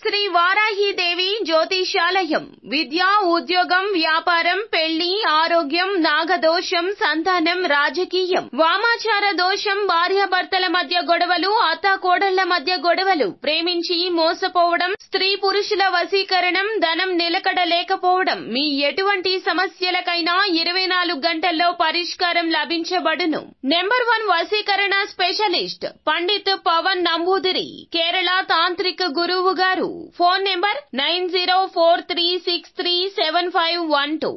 శ్రీ వారాహీదేవి జ్యోతిషాలయం. విద్య, ఉద్యోగం, వ్యాపారం, పెళ్లి, ఆరోగ్యం, నాగదోషం, సంతానం, రాజకీయం, వామాచార దోషం, భార్యాభర్తల మధ్య గొడవలు, అత్తాకోడళ్ల మధ్య గొడవలు, ప్రేమించి మోసపోవడం, స్త్రీ పురుషుల వశీకరణం, ధనం నిలకడ లేకపోవడం, మీ ఎటువంటి సమస్యలకైనా 24 గంటల్లో పరిష్కారం లభించబడును. నెంబర్ 1 వశీకరణ స్పెషలిస్ట్ పండిత్ పవన్ నంబూదిరి, కేరళ తాంత్రిక గురువు గారు. Phone number 9043637512.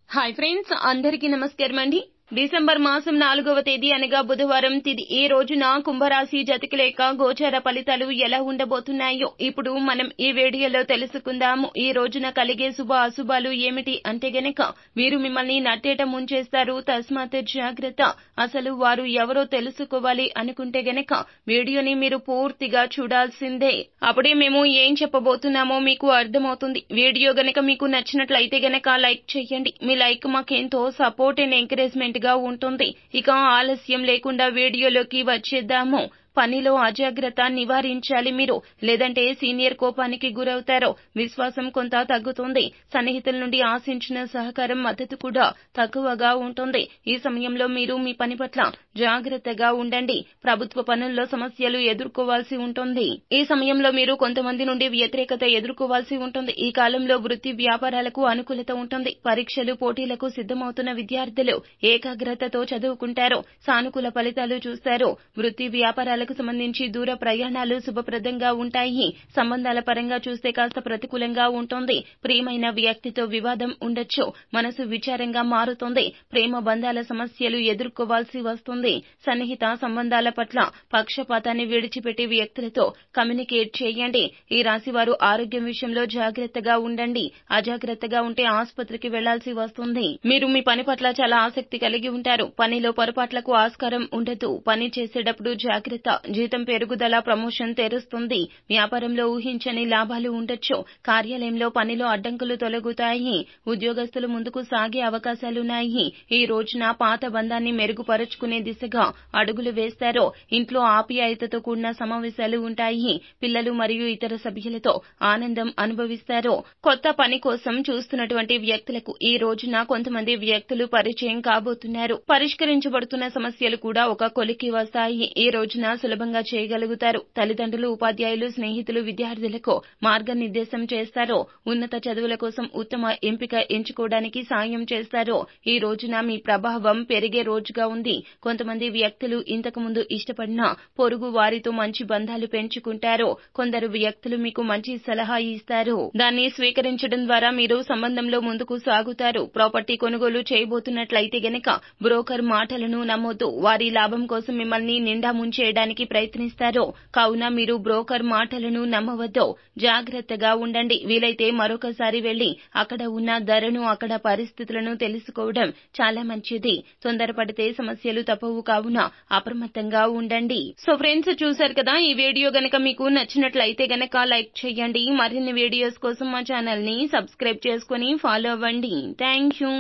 హాయ్ ఫ్రెండ్స్, అందరికీ నమస్కారం అండి. డిసెంబర్ మాసం 4వ తేదీ అనగా బుధవారం తిది ఈ రోజున కుంభరాశి జాతకుల యొక్క గోచార ఫలితాలు ఎలా ఉండబోతున్నాయో ఇప్పుడు మనం ఈ వీడియోలో తెలుసుకుందాము. ఈ రోజున కలిగే శుభ అశుభాలు ఏమిటి అంటే గనక వీరు మిమ్మల్ని నట్టేట ముంచేస్తారు, తస్మాత్ జాగ్రత్త. అసలు వారు ఎవరో తెలుసుకోవాలి అనుకుంటే గనక వీడియోని మీరు పూర్తిగా చూడాల్సిందే. అప్పుడే మేము ఏం చెప్పబోతున్నామో మీకు అర్థమవుతుంది. వీడియో గనక మీకు నచ్చినట్లయితే గనక లైక్ చేయండి. మీ లైక్ మాకెంతో సపోర్ట్ అండ్ ఎంకరేజ్మెంట్ గా ఉంటుంది. ఇక ఆలస్యం లేకుండా వీడియోలోకి వచ్చేద్దాము. పనిలో అజాగ్రత్త నివారించాలి మీరు, లేదంటే సీనియర్ కోపానికి గురవుతారు. విశ్వాసం కొంత తగ్గుతుంది. సన్నిహితుల నుండి ఆశించిన సహకారం, మద్దతు కూడా తక్కువగా ఉంటుంది. ఈ సమయంలో మీరు మీ పని పట్ల జాగ్రత్తగా ఉండండి. ప్రభుత్వ పనుల్లో సమస్యలు ఎదుర్కోవాల్సి ఉంటుంది. ఈ సమయంలో మీరు కొంతమంది నుండి వ్యతిరేకత ఎదుర్కోవాల్సి ఉంటుంది. ఈ కాలంలో వృత్తి వ్యాపారాలకు అనుకూలత ఉంటుంది. పరీక్షలు, పోటీలకు సిద్ధమవుతున్న విద్యార్థులు ఏకాగ్రతతో చదువుకుంటారు. సానుకూల ఫలితాలు చూస్తారు. వృత్తి వ్యాపారాలకు సంబంధించి దూర ప్రయాణాలు శుభప్రదంగా ఉంటాయి. సంబంధాల పరంగా చూస్తే కాస్త ప్రతికూలంగా ఉంటుంది. ప్రియమైన వ్యక్తితో వివాదం ఉండొచ్చు. మనసు విచారంగా మారుతుంది. ప్రేమ బంధాల సమస్యలు ఎదుర్కోవాల్సి వస్తుంది. సన్నిహిత సంబంధాల పట్ల పక్షపాతాన్ని విడిచిపెట్టి వ్యక్తులతో కమ్యూనికేట్ చేయండి. ఈ రాశి వారు ఆరోగ్యం విషయంలో జాగ్రత్తగా ఉండండి. అజాగ్రత్తగా ఉంటే ఆసుపత్రికి వెళ్లాల్సి వస్తుంది. మీరు మీ పని పట్ల చాలా ఆసక్తి కలిగి ఉంటారు. పనిలో పొరపాట్లకు ఆస్కారం ఉండదు. పని చేసేటప్పుడు జాగ్రత్త. జీతం పెరుగుదల, ప్రమోషన్ తెరుస్తుంది. వ్యాపారంలో ఊహించని లాభాలు ఉండొచ్చు. కార్యాలయంలో పనిలో అడ్డంకులు తొలగుతాయి. ఉద్యోగస్తులు ముందుకు సాగే అవకాశాలున్నాయి. ఈ రోజున పాత బంధాన్ని మెరుగుపరుచుకునే దిశగా అడుగులు వేస్తారు. ఇంట్లో ఆప్యాయతతో కూడిన సమావేశాలు ఉంటాయి. పిల్లలు మరియు ఇతర సభ్యులతో ఆనందం అనుభవిస్తారు. కొత్త పని కోసం చూస్తున్నటువంటి వ్యక్తులకు ఈ రోజున కొంతమంది వ్యక్తులు పరిచయం కాబోతున్నారు. పరిష్కరించబడుతున్న సమస్యలు కూడా ఒక కొలికి వస్తాయి. ఈ రోజున సులభంగా చేయగలుగుతారు. తల్లిదండ్రులు, ఉపాధ్యాయులు, స్నేహితులు విద్యార్థులకు మార్గనిర్దేశం చేస్తారు. ఉన్నత చదువుల కోసం ఉత్తమ ఎంపిక ఎంచుకోవడానికి సాయం చేస్తారు. ఈ రోజున మీ ప్రభావం పెరిగే రోజుగా ఉంది. కొంతమంది వ్యక్తులు ఇంతకు ముందు ఇష్టపడిన పొరుగు వారితో మంచి బంధాలు పెంచుకుంటారు. కొందరు వ్యక్తులు మీకు మంచి సలహా ఇస్తారు. దాన్ని స్వీకరించడం ద్వారా మీరు సంబంధంలో ముందుకు సాగుతారు. ప్రాపర్టీ కొనుగోలు చేయబోతున్నట్లయితే గనక బ్రోకర్ మాటలను నమ్మొద్దు. వారి లాభం కోసం మిమ్మల్ని నిండా ముంచేయడానికి ప్రయత్నిస్తారు. కావున మీరు బ్రోకర్ మాటలను నమ్మవద్దు. జాగ్రత్తగా ఉండండి. వీలైతే మరొకసారి వెళ్లి అక్కడ ఉన్న ధరను, అక్కడ పరిస్థితులను తెలుసుకోవడం చాలా మంచిది. తొందరపడితే సమస్యలు తప్పవు. కావున అప్రమత్తంగా ఉండండి. సో ఫ్రెండ్స్, చూశారు కదా, ఈ వీడియో గనక మీకు నచ్చినట్లయితే గనక లైక్ చేయండి. మరిన్ని వీడియోస్ కోసం మా ఛానల్ ని సబ్స్క్రైబ్ చేసుకుని ఫాలో అవ్వండి. Thank you.